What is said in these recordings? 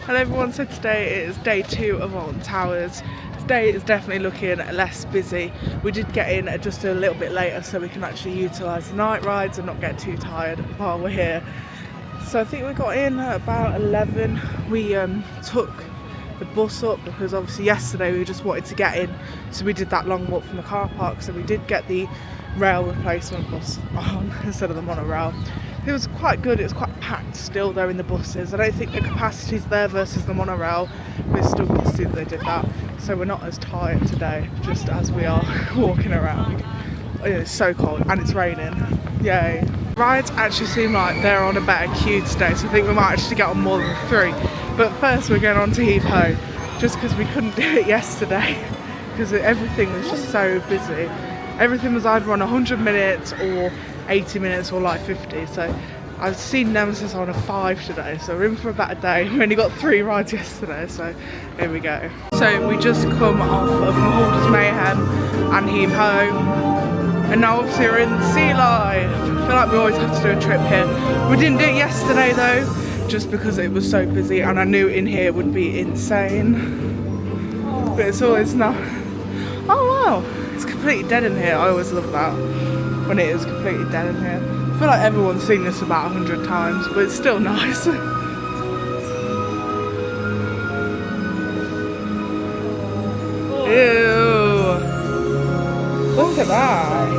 Hello everyone, so today is day 2 of Alton Towers. Today is definitely looking less busy. We did get in just a little bit later so we can actually utilise the night rides and not get too tired while we're here. So I think we got in at about 11. We took the bus up because obviously yesterday we just wanted to get in, so we did that long walk from the car park. So we did get the rail replacement bus on instead of the monorail. It was quite good. It was quite packed still though in the buses. I don't think the capacity's there versus the monorail, but it's still good to see that they did that. So we're not as tired today, just as we are walking around. It's so cold and it's raining. Yay. Rides actually seem like they're on a better queue today, so I think we might actually get on more than 3. But first we're going on to Heave Ho, just because we couldn't do it yesterday because everything was just so busy. Everything was either on 100 minutes or 80 minutes or like 50, so I've seen Nemesis on a 5 today, so we're in for a better day. We only got 3 rides yesterday, so here we go. So we just come off of Mahalders Mayhem and Heave Ho, and now obviously we're in Sea Life. I feel like we always have to do a trip here. We didn't do it yesterday though, just because it was so busy and I knew in here would be insane. But it's always not. Oh wow, it's completely dead in here. I always love that when it is completely dead in here. I feel like everyone's seen this about 100 times, but it's still nice. Ew! Look at that.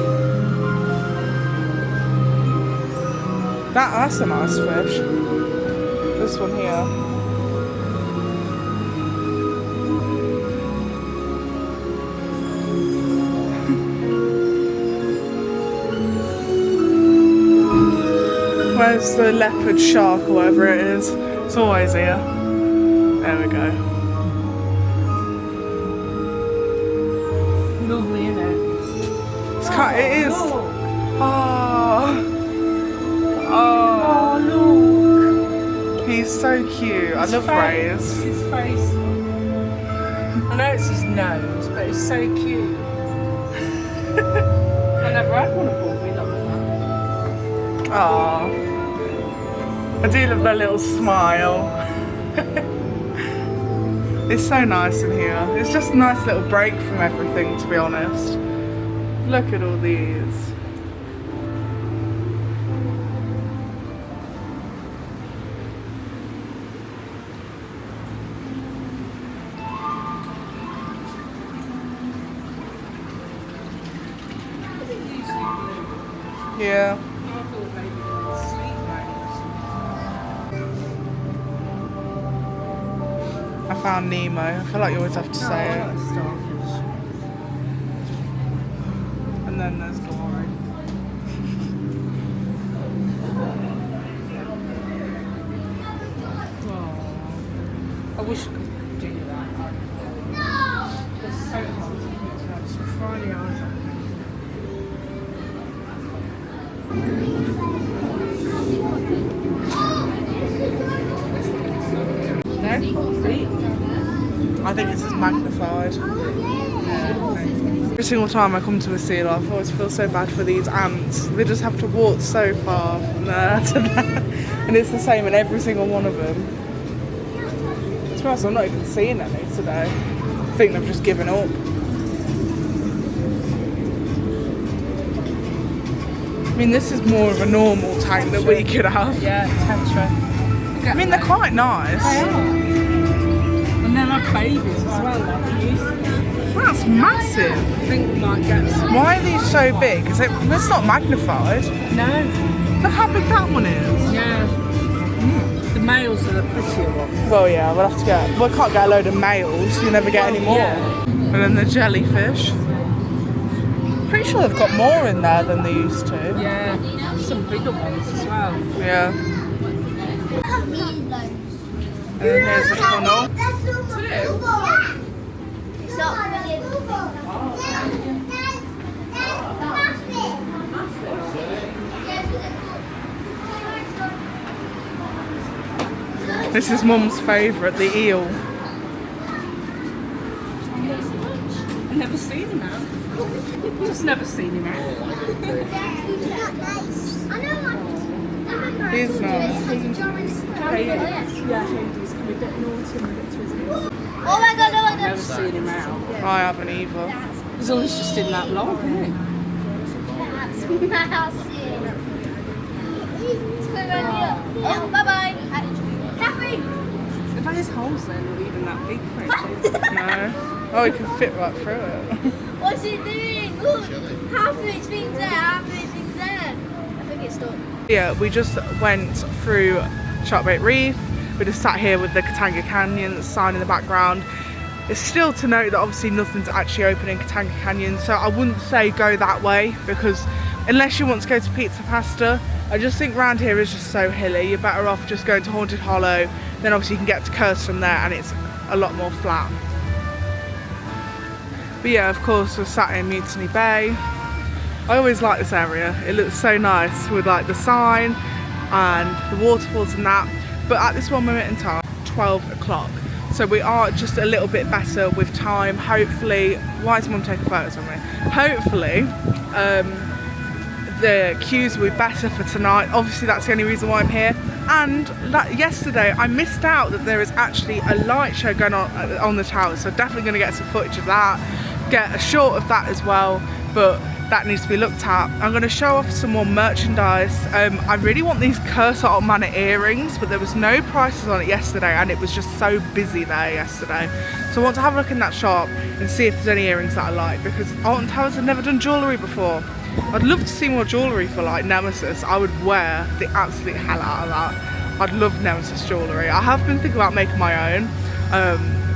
That's a nice fish. This one here. Where's the leopard shark or whatever it is? It's always here. There we go. Lovely, isn't it? It's it is. Oh. Oh, look. He's so cute. I love Ray's. His face. I know it's his nose, but it's so cute. I never had one of Bobby like that. Aww. I do love that little smile. It's so nice in here. It's just a nice little break from everything, to be honest. Look at all these. Yeah. I found Nemo. I feel like you always have to say it. And then there's Dory. I wish I could do that. It's so hard to put out some Friday eyes on. I think this is magnified. Every single time I come to a Sea Life, I always feel so bad for these ants. They just have to walk so far from there to there. And it's the same in every single one of them. To be honest, I'm not even seeing any today. I think they've just given up. I mean, this is more of a normal tank that we could have. Yeah, Tetra. I mean, they're quite nice. They are. And they'll have babies as well, like they used to. That's massive. I think we might get some. Why are these so big? Is it's not magnified? No. Look how big that one is. Yeah. The males are the prettier ones. Well, yeah, we'll have to get. Well, I can't get a load of males. You never get any more. Yeah. And then the jellyfish. Pretty sure they've got more in there than they used to. Yeah. Some bigger ones as well. Yeah. And then here's the tunnel. This is Mum's favourite, the eel. I've never seen him out. Just never seen him out. He's nice. Yeah. can be a bit naughty and a bit twisted. Oh my god, oh my I've god. never seen him out. I haven't either. He's always just in that vlog, isn't he? That's massive. It's going around here. Oh, bye bye. Kathy! If I his holes then, not even that big for him. No. Oh, he can fit right through it. What's he doing? Look, half of his thing's there, half of his thing's there. I think it's stuck. Yeah, we just went through Sharkbait Reef. We just sat here with the Katanga Canyon sign in the background. It's still to note that obviously nothing's actually open in Katanga Canyon, so I wouldn't say go that way, because unless you want to go to Pizza Pasta, I just think round here is just so hilly. You're better off just going to Haunted Hollow, then obviously you can get to Curse from there and it's a lot more flat. But yeah, of course we're sat in Mutiny Bay. I always like this area. It looks so nice with like the sign and the waterfalls and that. But at this one moment in time, 12 o'clock. So we are just a little bit better with time. Hopefully, why is Mum taking photos of me? Hopefully, the queues will be better for tonight. Obviously, that's the only reason why I'm here. And yesterday, I missed out that there is actually a light show going on the tower. So definitely going to get some footage of that. Get a shot of that as well. But that needs to be looked at. I'm going to show off some more merchandise. I really want these Curse Alton Manor earrings, but there was no prices on it yesterday and it was just so busy there yesterday. So I want to have a look in that shop and see if there's any earrings that I like, because Alton Towers have never done jewellery before. I'd love to see more jewellery for like Nemesis. I would wear the absolute hell out of that. I'd love Nemesis jewellery. I have been thinking about making my own.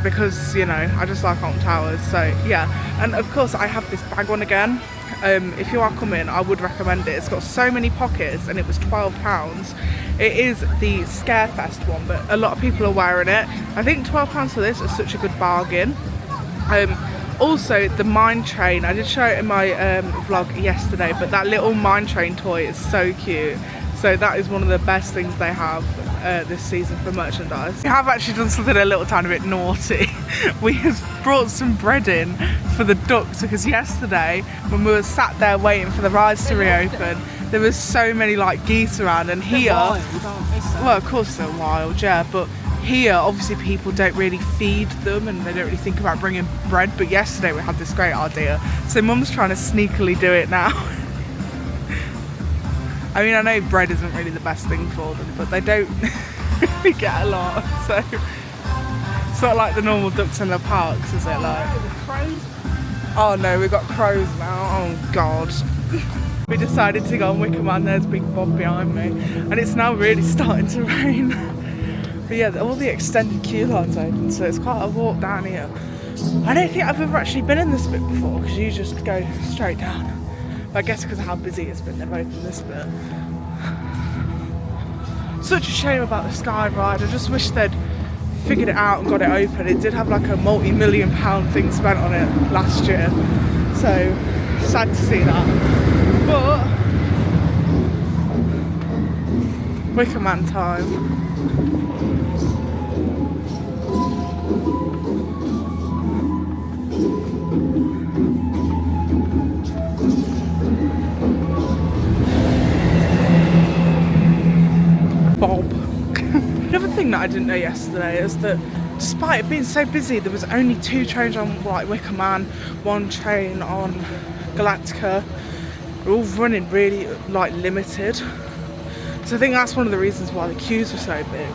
Because, you know, I just like Alton Towers, so yeah. And of course I have this bag on again. If you are coming, I would recommend it. It's got so many pockets and it was £12. It is the Scarefest one, but a lot of people are wearing it. I think £12 for this is such a good bargain. Also the mine train, I did show it in my vlog yesterday, but that little mine train toy is so cute. So that is one of the best things they have this season for merchandise. We have actually done something a little tiny bit naughty. We have brought some bread in for the ducks, because yesterday when we were sat there waiting for the rides to reopen, there was so many like geese around, and here, well of course they're wild, yeah, but here obviously people don't really feed them and they don't really think about bringing bread, but yesterday we had this great idea. So Mum's trying to sneakily do it now. I mean, I know bread isn't really the best thing for them, but they don't really get a lot, so it's not like the normal ducks in the parks, is it? Like, oh no, we've got crows now. Oh god. We decided to go on Wicker Man. There's Big Bob behind me, and it's now really starting to rain. But yeah, all the extended queue lines open, so it's quite a walk down here. I don't think I've ever actually been in this bit before, because you just go straight down. But I guess because of how busy it's been, they've opened this bit. Such a shame about the Sky Ride. I just wish they'd figured it out and got it open. It did have like a multi-million-pound thing spent on it last year. So, sad to see that. But, Wicker Man time. Bob. Another thing that I didn't know yesterday is that despite it being so busy, there was only 2 trains on like Wicker Man, 1 train on Galactica. They're all running really like limited. So I think that's one of the reasons why the queues were so big.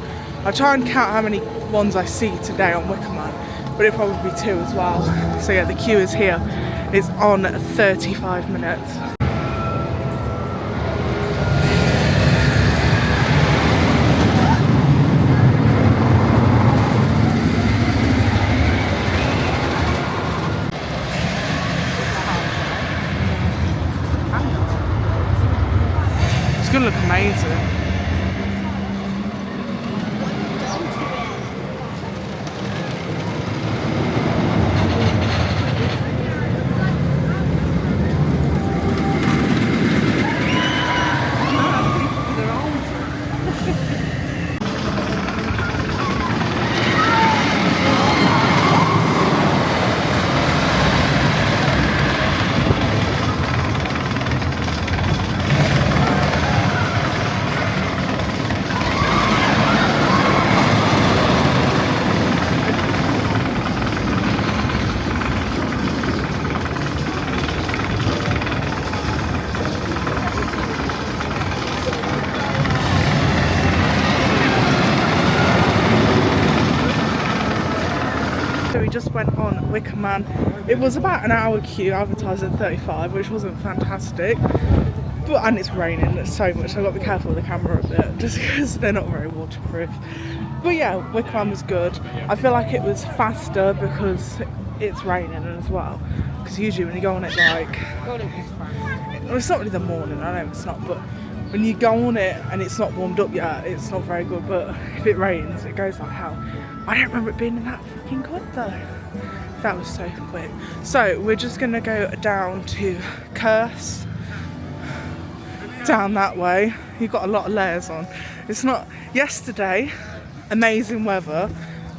I'll try and count how many ones I see today on Wicker Man, but it'll probably be 2 as well. So yeah, the queue is here. It's on 35 minutes. It's gonna look amazing. So we just went on Wicker Man. It was about an hour queue, advertised at 35, which wasn't fantastic. And it's raining so much, so I've got to be careful with the camera a bit, just because they're not very waterproof. But yeah, Wicker Man was good. I feel like it was faster because it's raining as well. Because usually when you go on it like... Well, it's not really the morning, I know it's not, but when you go on it and it's not warmed up yet, it's not very good. But if it rains, it goes like hell. I don't remember it being that fucking quick though. That was so quick. So we're just gonna go down to Curse. Down that way. You've got a lot of layers on. It's not... Yesterday, amazing weather,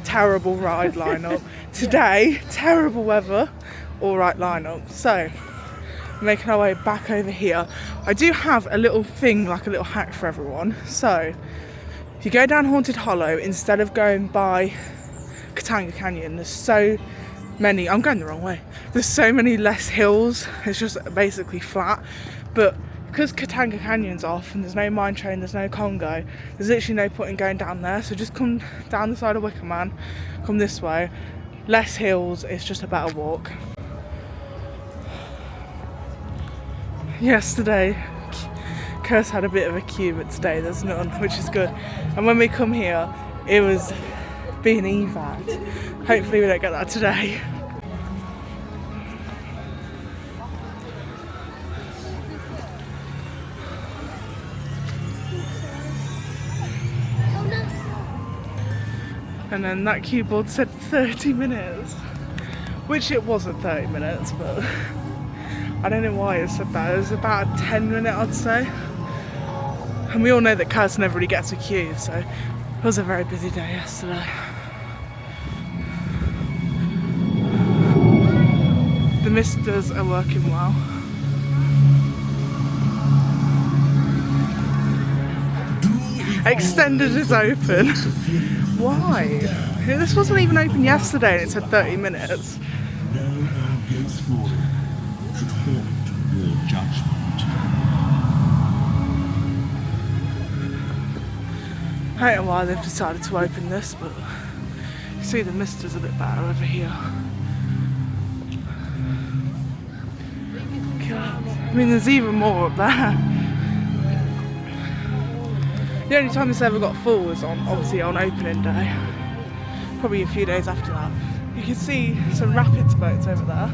terrible ride lineup. Today, terrible weather, alright lineup. So, making our way back over here. I do have a little thing, like a little hack for everyone. So, if you go down Haunted Hollow, instead of going by Katanga Canyon, there's so many... I'm going the wrong way. There's so many less hills. It's just basically flat. But because Katanga Canyon's off and there's no mine train, there's no Congo, there's literally no point in going down there. So just come down the side of Wicker Man, come this way. Less hills, it's just a better walk. Yesterday, Curse had a bit of a queue, but today there's none, which is good. And when we come here, it was being evac. Hopefully we don't get that today. And then that cue board said 30 minutes, which it wasn't 30 minutes, but I don't know why it said that. It was about a 10-minute, I'd say. And we all know that Curse never really gets a queue, so it was a very busy day yesterday. The misters are working well. Extended is open. Why? This wasn't even open yesterday and it said 30 minutes. No arrogance for should haunt your judgment. I don't know why they've decided to open this, but you see the misters a bit better over here. I mean, there's even more up there. The only time this ever got full was obviously on opening day. Probably a few days after that. You can see some rapids boats over there.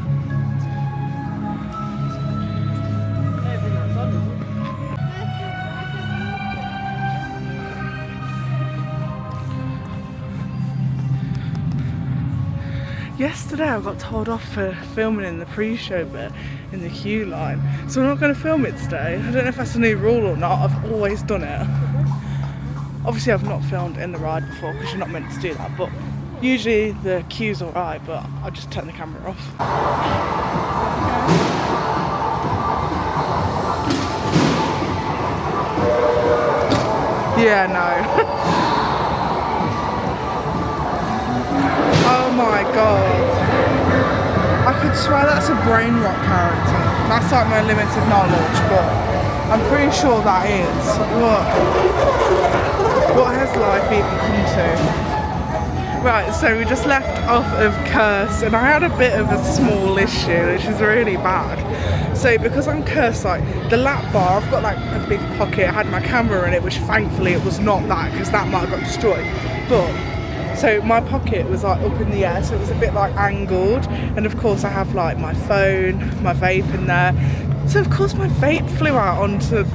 Yesterday I got told off for filming in the pre-show bit in the queue line, so I'm not going to film it today. I don't know if that's a new rule or not. I've always done it. Obviously I've not filmed in the ride before because you're not meant to do that, but usually the queue's alright, but I'll just turn the camera off. Yeah, no. Oh my god. I could swear that's a brain rot character. That's like my limited knowledge, but I'm pretty sure that is. What has life even come to? Right, so we just left off of Curse and I had a bit of a small issue, which is really bad. So because I'm Curse, like the lap bar, I've got like a big pocket, I had my camera in it, which thankfully it was not that because that might have got destroyed. But so my pocket was like up in the air, so it was a bit like angled, and of course I have like my phone, my vape in there. So of course my vape flew out onto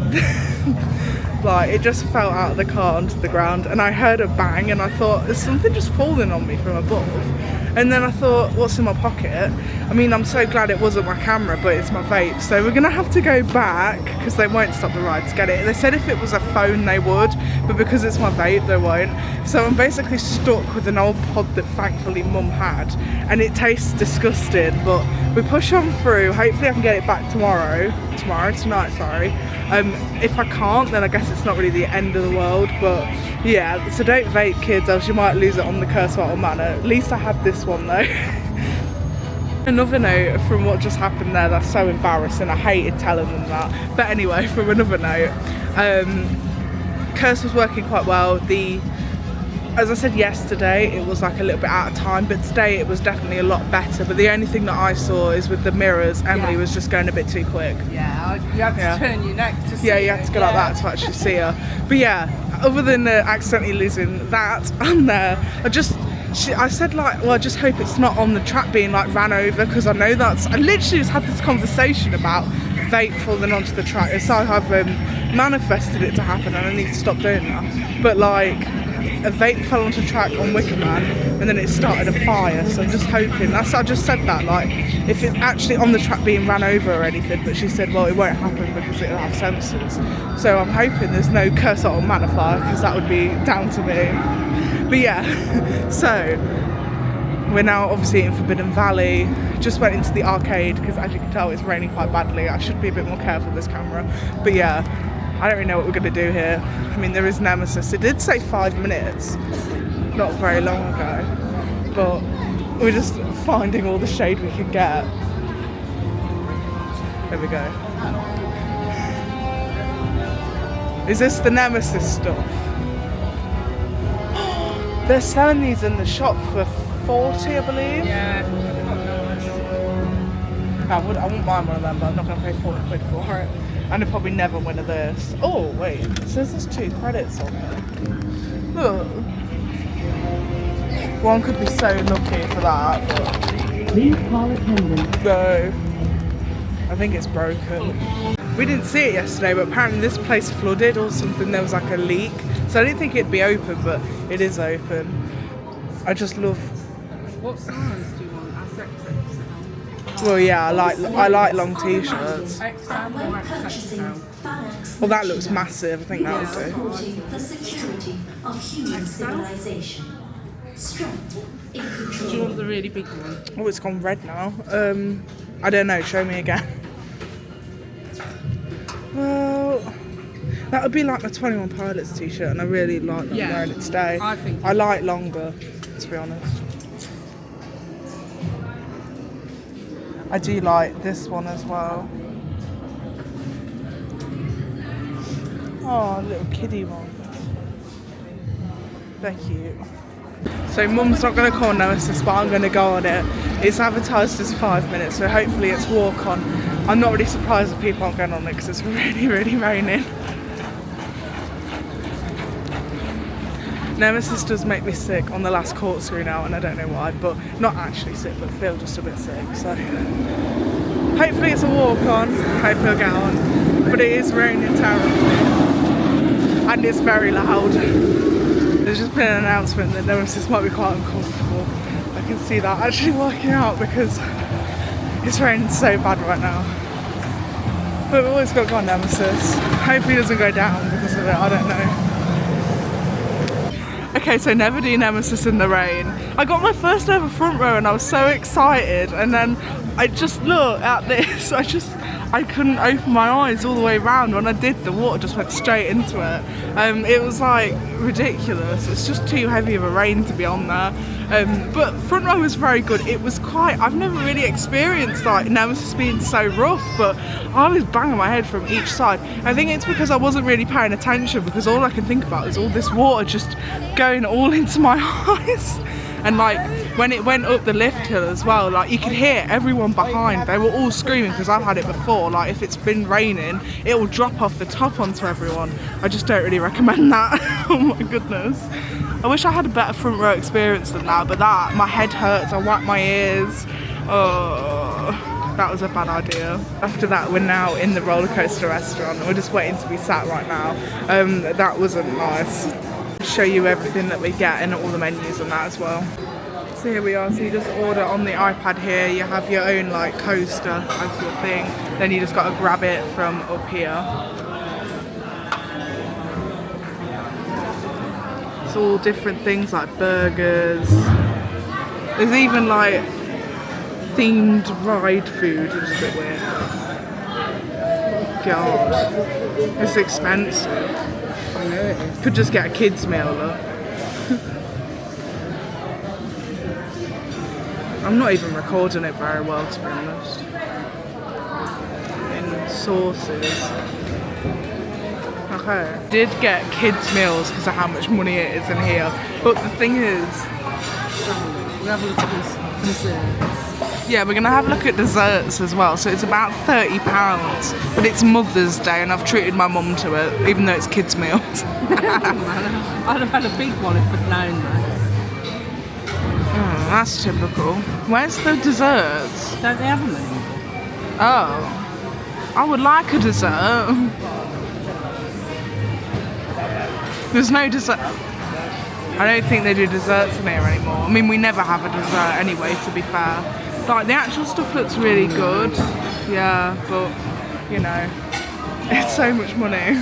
like it just fell out of the car onto the ground, and I heard a bang and I thought there's something just falling on me from above. And then I thought, what's in my pocket? I mean, I'm so glad it wasn't my camera, but it's my vape. So we're gonna have to go back because they won't stop the ride to get it. They said if it was a phone they would, but because it's my vape they won't. So I'm basically stuck with an old pod that thankfully mum had, and it tastes disgusting, but we push on through. Hopefully I can get it back tonight, sorry. If I can't, then I guess it's not really the end of the world, but yeah, so don't vape kids, else you might lose it on the Curse Mannor. At least I had this one though. Another note from what just happened there, that's so embarrassing, I hated telling them that. But anyway, from another note, Curse was working quite well. The as I said yesterday, it was like a little bit out of time, but today it was definitely a lot better. But the only thing that I saw is with the mirrors, Emily was just going a bit too quick. Yeah, you had to turn your neck to see Yeah, you had to go like that to actually see her. But yeah, other than accidentally losing that and there, I said like, well, I just hope it's not on the track being like ran over, because I know I literally just had this conversation about vape falling onto the track. So I have manifested it to happen and I need to stop doing that. But like, a vape fell onto the track on Wickerman and then it started a fire, so I'm just hoping, I just said that, like, if it's actually on the track being ran over or anything, but she said, well, it won't happen because it'll have sensors. So I'm hoping there's no curse on mannor fire, because that would be down to me. But yeah, so we're now obviously in Forbidden Valley. Just went into the arcade because, as you can tell, it's raining quite badly. I should be a bit more careful with this camera. But yeah, I don't really know what we're going to do here. I mean, there is Nemesis. It did say 5 minutes, not very long ago. But we're just finding all the shade we can get. There we go. Is this the Nemesis stuff? They're selling these in the shop for 40, I believe. Yeah. I wouldn't mind one of them, but I'm not going to pay 40 quid for it. And I'd probably never win of this. Oh, wait. It says there's 2 credits on there. Look. One could be so lucky for that, but... Please call attendant. No. I think it's broken. We didn't see it yesterday, but apparently this place flooded or something. There was like a leak. So I didn't think it'd be open, but it is open. I just love... What size do you want? XXL? Well, yeah, I like long t-shirts. XL or XXL? Well, that looks massive. I think that would do. Supporting the security of human civilization. Strength in Do you control. want the really big one? Oh, it's gone red now. I don't know. Show me again. Well, that would be like my 21 Pilots t-shirt, and I really like that wearing it today. I think I like longer, to be honest. I do like this one as well. Oh, a little kiddie one. They're cute. So Mum's not going to call Nemesis, but I'm going to go on it. It's advertised as 5 minutes, so hopefully it's walk on. I'm not really surprised that people aren't going on it because it's really, really raining. Nemesis does make me sick on the last corkscrew now, and I don't know why, but not actually sick, but feel just a bit sick. So hopefully it's a walk on, hopefully I'll get on. But it is raining terribly, and it's very loud. There's just been an announcement that Nemesis might be quite uncomfortable. I can see that actually working out because it's raining so bad right now. But we've always got to go on Nemesis. Hopefully it doesn't go down because of it, I don't know. Okay, so never do Nemesis in the rain. I got my first ever front row and I was so excited, and then I just looked at this, I couldn't open my eyes all the way around. When I did, the water just went straight into it. It was like ridiculous. It's just too heavy of a rain to be on there. But front row was very good. It was I've never really experienced like Nemesis being so rough, but I was banging my head from each side. I think it's because I wasn't really paying attention, because all I can think about is all this water just going all into my eyes. And like when it went up the lift hill as well, like you could hear everyone behind. They were all screaming, because I've had it before. Like if it's been raining, it will drop off the top onto everyone. I just don't really recommend that. Oh my goodness. I wish I had a better front row experience than that, but my head hurts. I whack my ears. Oh, that was a bad idea. After that, we're now in the roller coaster restaurant. We're just waiting to be sat right now. That wasn't nice. Show you everything that we get and all the menus and that as well. So here we are. So you just order on the iPad here. You have your own like coaster as your thing. Then you just got to grab it from up here. It's all different things like burgers. There's even like themed ride food, which is a bit weird. God, it's expensive. I know it is. Could just get a kids meal though. I'm not even recording it very well, to be honest. In sauces. I Okay. Did get kids meals because of how much money it is in here. But the thing is, We'll have a look at this desserts. yeah, we're gonna have a look at desserts as well. So it's about £30, but it's Mother's Day and I've treated my mum to it, even though it's kids meals. I'd have had a big one if I'd known that. That's typical. Where's the desserts? Don't they have them anymore? Oh, I would like a dessert. There's no dessert. I don't think they do desserts in here anymore. I mean, we never have a dessert anyway, to be fair. Like, the actual stuff looks really good. Yeah, but, you know, it's so much money.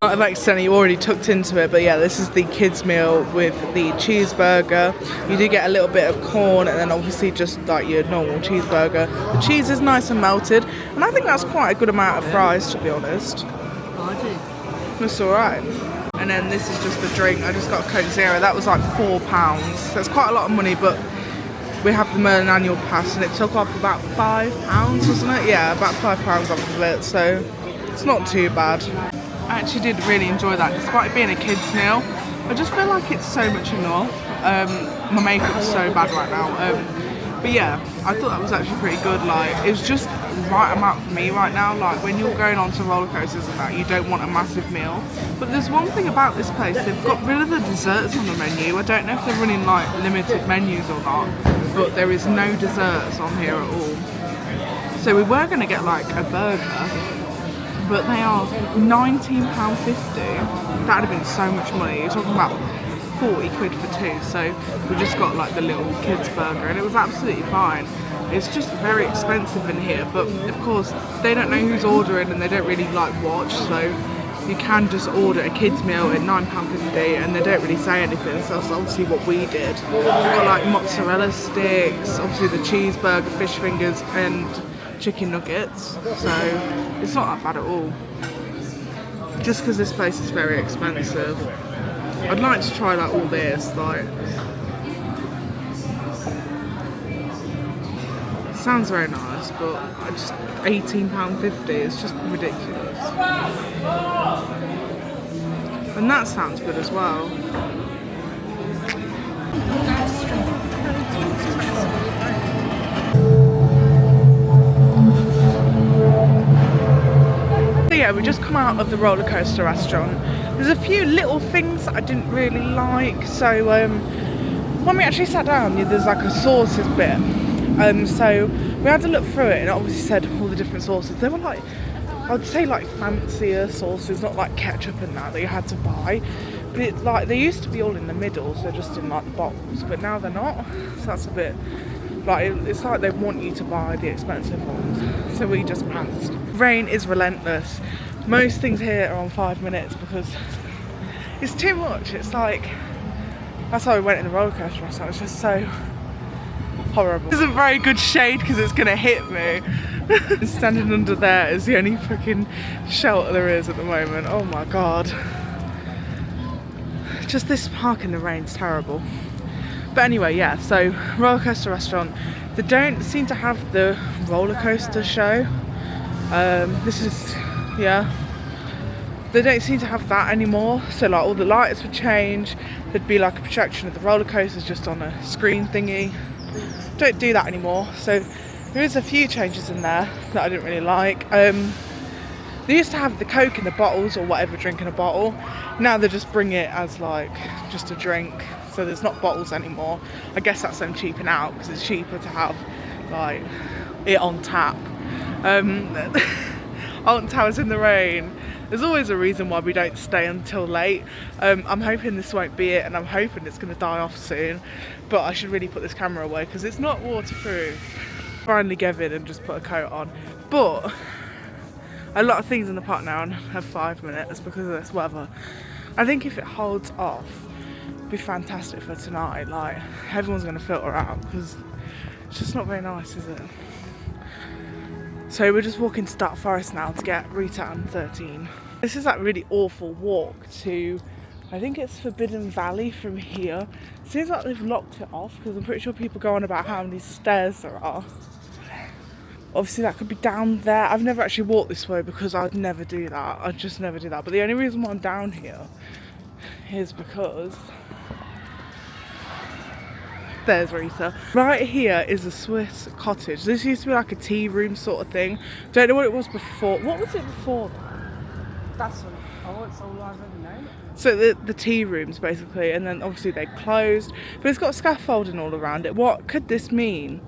I've accidentally already tucked into it, but yeah, this is the kids meal with the cheeseburger. You do get a little bit of corn and then obviously just like your normal cheeseburger. The cheese is nice and melted, and I think that's quite a good amount of fries, to be honest. I It's alright. And then this is just the drink. I just got a Coke Zero. That was like £4. So it's quite a lot of money, but we have the Merlin annual pass and it took off about £5, wasn't it? Yeah, about £5 off of it, so it's not too bad. I actually did really enjoy that, despite it being a kids meal. I just feel like it's so much enough. My makeup's so bad right now. But yeah, I thought that was actually pretty good. Like, it was just the right amount for me right now. Like, when you're going on to roller coasters and that, you don't want a massive meal. But there's one thing about this place, they've got rid of the desserts on the menu. I don't know if they're running like limited menus or not, but there is no desserts on here at all. So we were gonna get like a burger, but they are £19.50. That'd have been so much money. You're talking about 40 quid for two, so we just got like the little kids burger and it was absolutely fine. It's just very expensive in here, but of course they don't know who's ordering and they don't really like watch, so you can just order a kids meal at £9.50 and they don't really say anything. So that's obviously what we did. We've got like mozzarella sticks, obviously the cheeseburger, fish fingers and chicken nuggets, so it's not that bad at all. Just because this place is very expensive. I'd like to try like all this, like, it sounds very nice, but I just £18.50, it's just ridiculous. And that sounds good as well. So yeah, we just come out of the roller coaster restaurant. There's a few little things that I didn't really like. So when we actually sat down, there's like a sauces bit. So we had to look through it and it obviously said all the different sauces. They were like, I would say like fancier sauces, not like ketchup and that you had to buy. But it, like, they used to be all in the middle, so just in like the bottles, but now they're not. So that's a bit, like, it's like they want you to buy the expensive ones. So we just passed. Rain is relentless. Most things here are on 5 minutes because it's too much. It's like, that's why we went in the roller coaster restaurant. It's just so horrible. This isn't very good shade because it's gonna hit me. Standing under there is the only fucking shelter there is at the moment. Oh my god. Just this park in the rain's terrible. But anyway, yeah, so roller coaster restaurant. They don't seem to have the roller coaster show. This is, yeah, they don't seem to have that anymore. So like all the lights would change. There'd be like a projection of the roller coasters just on a screen thingy. Don't do that anymore. So there is a few changes in there that I didn't really like. They used to have the Coke in the bottles or whatever drink in a bottle. Now they just bring it as like just a drink. So there's not bottles anymore. I guess that's them cheaping out because it's cheaper to have like it on tap. Alton Towers in the rain. There's always a reason why we don't stay until late. I'm hoping this won't be it and I'm hoping it's going to die off soon. But I should really put this camera away because it's not waterproof. Finally gave in and just put a coat on. But a lot of things in the park now have 5 minutes because of this weather. I think if it holds off, it'd be fantastic for tonight. Like, everyone's going to filter out because it's just not very nice, is it? So we're just walking to Dark Forest now to get Rita and 13. This is that really awful walk to, I think it's Forbidden Valley from here. It seems like they've locked it off because I'm pretty sure people go on about how many stairs there are. Obviously that could be down there. I've never actually walked this way because I'd never do that. I'd just never do that. But the only reason why I'm down here is because there's Rita. Right here is a Swiss cottage. This used to be like a tea room sort of thing. Don't know what it was before. What was it before that? That's all I've ever known. So the tea rooms basically, and then obviously they closed. But it's got scaffolding all around it. What could this mean?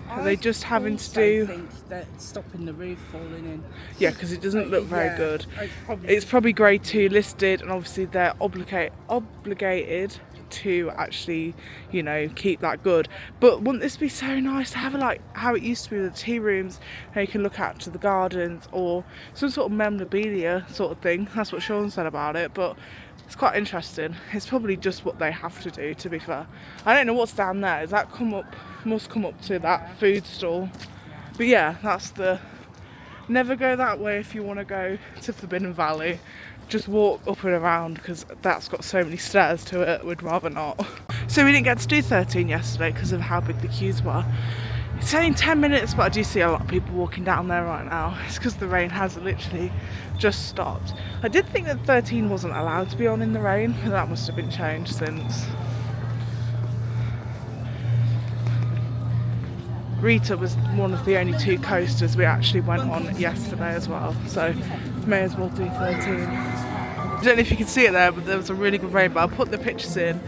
Are they just having to do? I think that stopping the roof falling in. Yeah, because it doesn't look very good. It's It's probably grade 2 listed, and obviously they're obligated to actually, you know, keep that good. But wouldn't this be so nice to have it like how it used to be with the tea rooms, how you can look out to the gardens, or some sort of memorabilia sort of thing? That's what Sean said about it, but it's quite interesting. It's probably just what they have to do, to be fair. I don't know what's down there. Does that must come up to that food stall? But yeah, that's the, never go that way if you want to go to Forbidden Valley. Just walk up and around because that's got so many stairs to it. We'd rather not. So we didn't get to do 13 yesterday because of how big the queues were. It's only 10 minutes, but I do see a lot of people walking down there right now. It's because the rain has literally just stopped. I did think that 13 wasn't allowed to be on in the rain, but that must have been changed since. Rita was one of the only 2 coasters we actually went on yesterday as well, so may as well do 13. I don't know if you can see it there, but there was a really good rainbow. I put the pictures in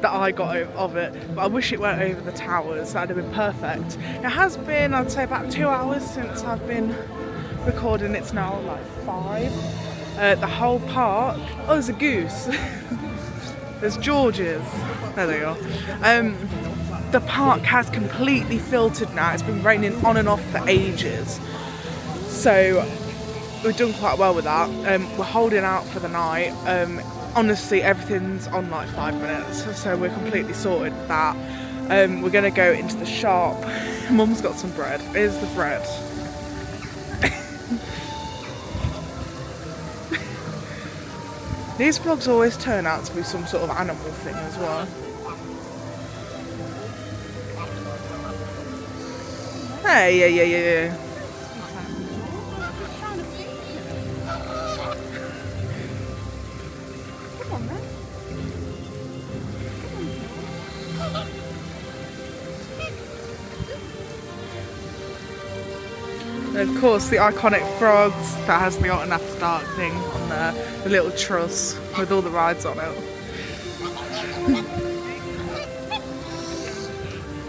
that I got of it, but I wish it went over the towers. That'd have been perfect. It has been, I'd say, about 2 hours since I've been recording. It's now like 5. The whole park, oh, there's a goose. There's George's. There they are. The park has completely filtered now. It's been raining on and off for ages, so we've done quite well with that. We're holding out for the night. Honestly, everything's on like 5 minutes, so we're completely sorted with that. We're gonna go into the shop. Mum's got some bread. Here's the bread. These vlogs always turn out to be some sort of animal thing as well. Hey, yeah. And of course the iconic frogs that has the Alton After Dark thing on there, the little truss with all the rides on it.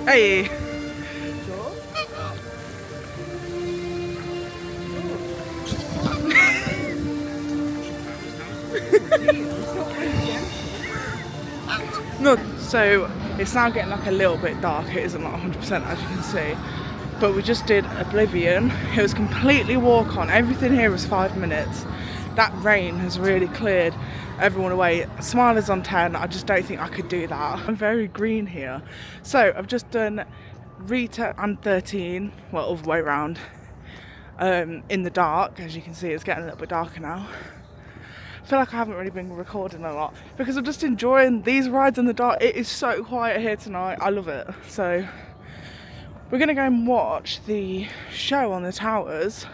Hey! No, so it's now getting like a little bit dark. It isn't like 100% as you can see. But we just did Oblivion. It was completely walk on. Everything here was 5 minutes. That rain has really cleared everyone away. Smilers on 10. I just don't think I could do that. I'm very green here. So I've just done Rita and 13, well, other way around, in the dark. As you can see, it's getting a little bit darker now. I feel like I haven't really been recording a lot because I'm just enjoying these rides in the dark. It is so quiet here tonight. I love it. So we're gonna go and watch the show on the towers.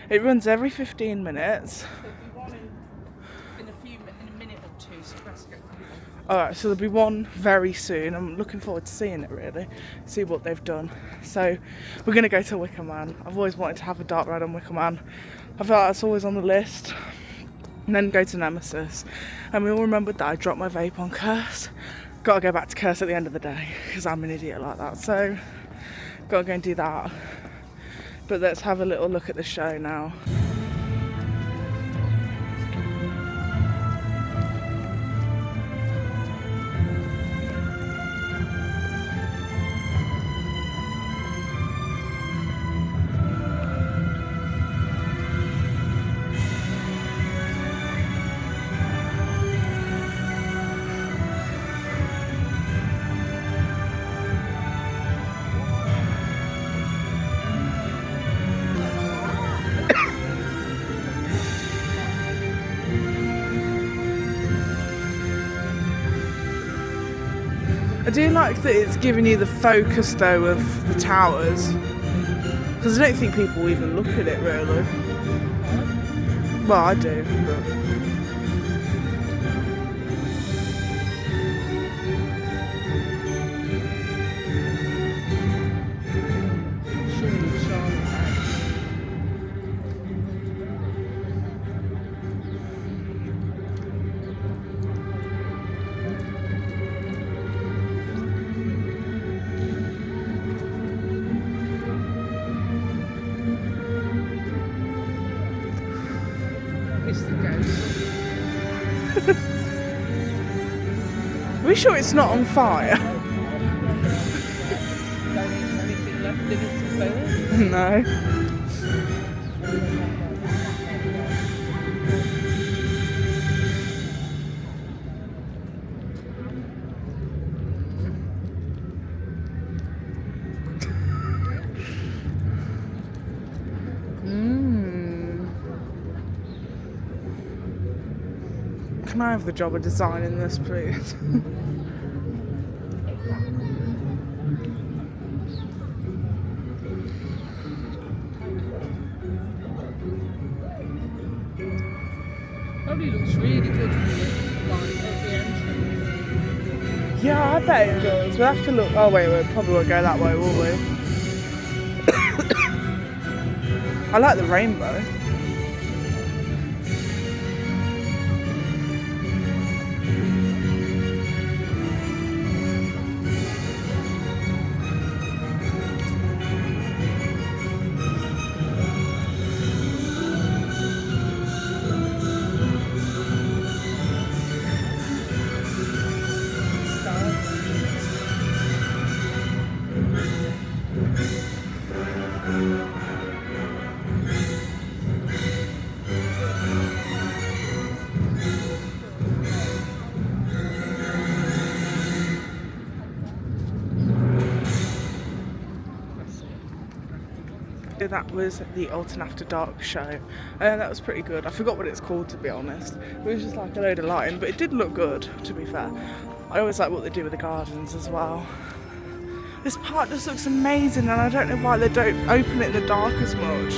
It runs every 15 minutes. There'll be one in a minute or two, so let's go. Alright, so there'll be one very soon. I'm looking forward to seeing it, really, see what they've done. So we're gonna go to Wicker Man. I've always wanted to have a dark ride on Wicker Man. I feel like that's always on the list. And then go to Nemesis. And we all remembered that I dropped my vape on Curse. Gotta go back to Curse at the end of the day because I'm an idiot like that. So gotta go and do that. But let's have a little look at the show now. I do like that it's giving you the focus though of the towers, because I don't think people even look at it really. Well, I do, but... It's the ghost. Are we sure it's not on fire? Don't think there's anything left in it to burn. No. Can I have the job of designing this, please? Probably looks really good for you, like at the entrance. Yeah, I bet it does. We'll have to look. Oh wait, we probably won't go that way, will we? I like the rainbow. That was the Alton After Dark show. That was pretty good. I forgot what it's called, to be honest. It was just like a load of lighting, but it did look good, to be fair. I always like what they do with the gardens as well. This part just looks amazing, and I don't know why they don't open it in the dark as much.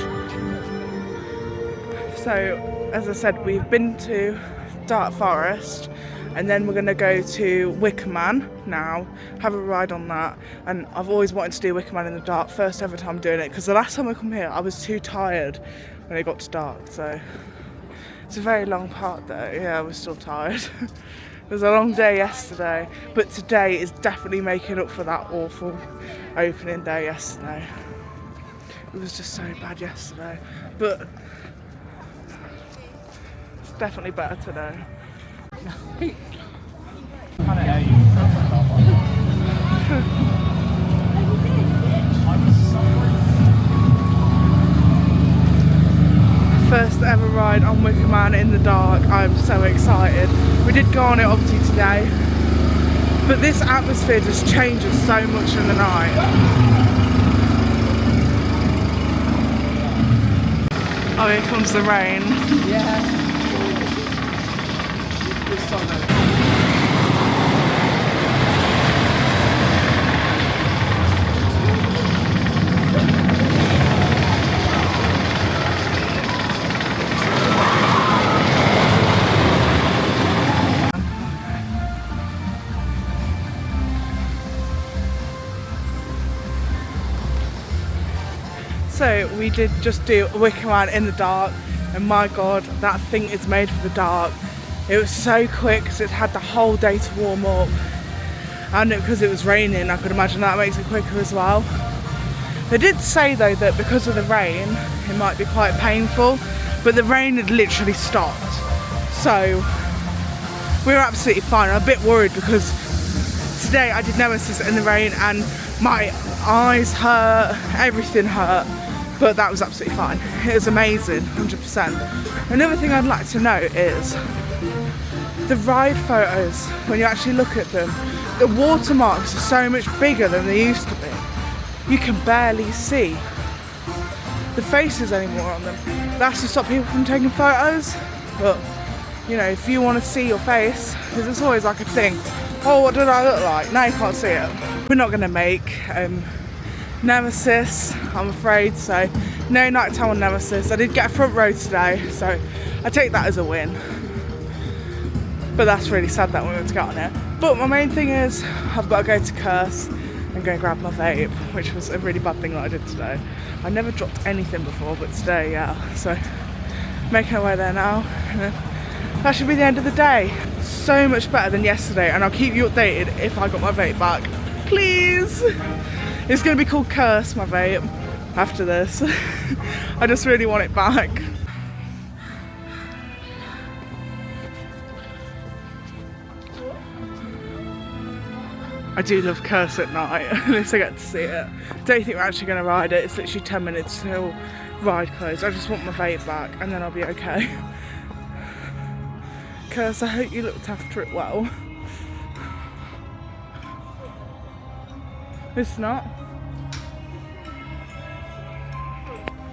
So, as I said, we've been to Dark Forest, and then we're going to go to Wicker Man now, have a ride on that. And I've always wanted to do Wicker Man in the dark, first ever time doing it, because the last time I come here I was too tired when it got to dark. So it's a very long part though. Yeah, I was still tired. It was a long day yesterday, but today is definitely making up for that awful opening day yesterday. It was just so bad yesterday, but it's definitely better today. First ever ride on Wicker Man in the dark. I'm so excited. We did go on it obviously today, but this atmosphere just changes so much in the night. Oh, here comes the rain. Yeah. So we did just do a Wicker Man in the dark, and my god, that thing is made for the dark. It was so quick because it had the whole day to warm up, and because it was raining I could imagine that makes it quicker as well. They did say though that because of the rain it might be quite painful, but the rain had literally stopped, so we were absolutely fine. I'm a bit worried because today I did nemesis in the rain and my eyes hurt, everything hurt, but that was absolutely fine. It was amazing, 100%. Another thing I'd like to note is the ride photos. When you actually look at them, the watermarks are so much bigger than they used to be. You can barely see the faces anymore on them. That's to stop people from taking photos, but you know, if you want to see your face, because it's always like a thing, Oh, what did I look like? Now you can't see it. We're not going to make Nemesis, I'm afraid, so no nighttime on Nemesis. I did get a front row today, so I take that as a win. But that's really sad that we went to get on it. But my main thing is I've got to go to Curse and go and grab my vape, which was a really bad thing that I did today. I never dropped anything before, but today, yeah. So making our way there now. And then that should be the end of the day. So much better than yesterday, and I'll keep you updated if I got my vape back. Please! It's going to be called Curse, my vape, after this. I just really want it back. I do love Curse at night, at least I get to see it. Don't think we're actually going to ride it, it's literally 10 minutes till ride close. I just want my vape back and then I'll be okay. Curse, I hope you looked after it well. It's not.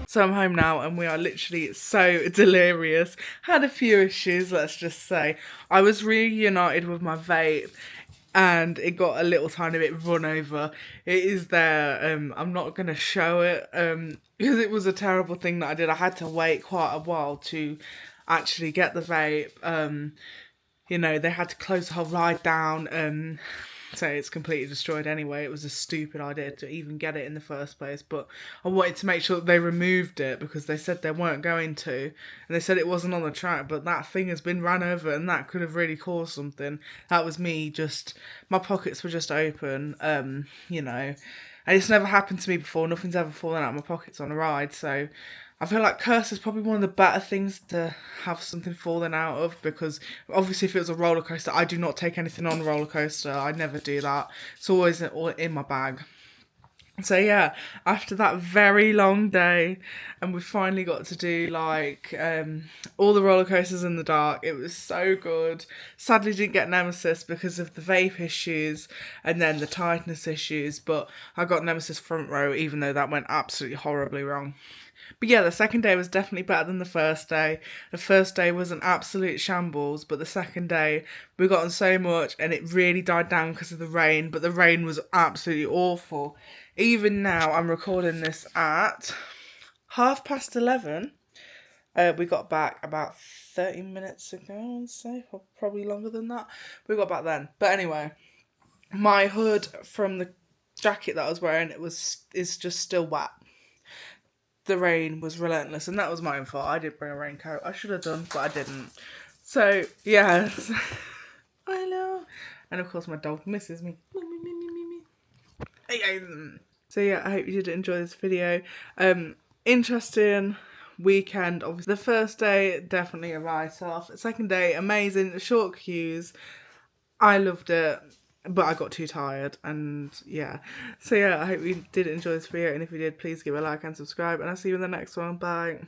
So I'm home now and we are literally so delirious. Had a few issues, let's just say. I was reunited with my vape and it got a little tiny bit run over. It is there. I'm not going to show it because it was a terrible thing that I did. I had to wait quite a while to actually get the vape. You know, they had to close the whole ride down. So it's completely destroyed anyway. It was a stupid idea to even get it in the first place, but I wanted to make sure that they removed it because they said they weren't going to, and they said it wasn't on the track, but that thing has been ran over and that could have really caused something. That was me, just my pockets were just open, you know, and it's never happened to me before. Nothing's ever fallen out of my pockets on a ride, so I feel like Curse is probably one of the better things to have something falling out of, because obviously if it was a roller coaster, I do not take anything on a roller coaster. I never do that. It's always all in my bag. So yeah, after that very long day, and we finally got to do like all the roller coasters in the dark. It was so good. Sadly didn't get Nemesis because of the vape issues and then the tiredness issues, but I got Nemesis front row even though that went absolutely horribly wrong. But yeah, the second day was definitely better than the first day. The first day was an absolute shambles, but the second day we got on so much and it really died down because of the rain, but the rain was absolutely awful. Even now, I'm recording this at 11:30. We got back about 30 minutes ago, I'd say, probably longer than that. We got back then. But anyway, my hood from the jacket that I was wearing is just still wet. The rain was relentless, and that was my own fault. I did bring a raincoat. I should have done, but I didn't. So, yeah. I know. And of course my dog misses me. So yeah, I hope you did enjoy this video. Interesting weekend. Obviously, the first day, definitely a write-off. The second day, amazing. Short queues. I loved it. But I got too tired, and yeah. So yeah, I hope you did enjoy this video, and if you did, please give it a like and subscribe, and I'll see you in the next one. Bye.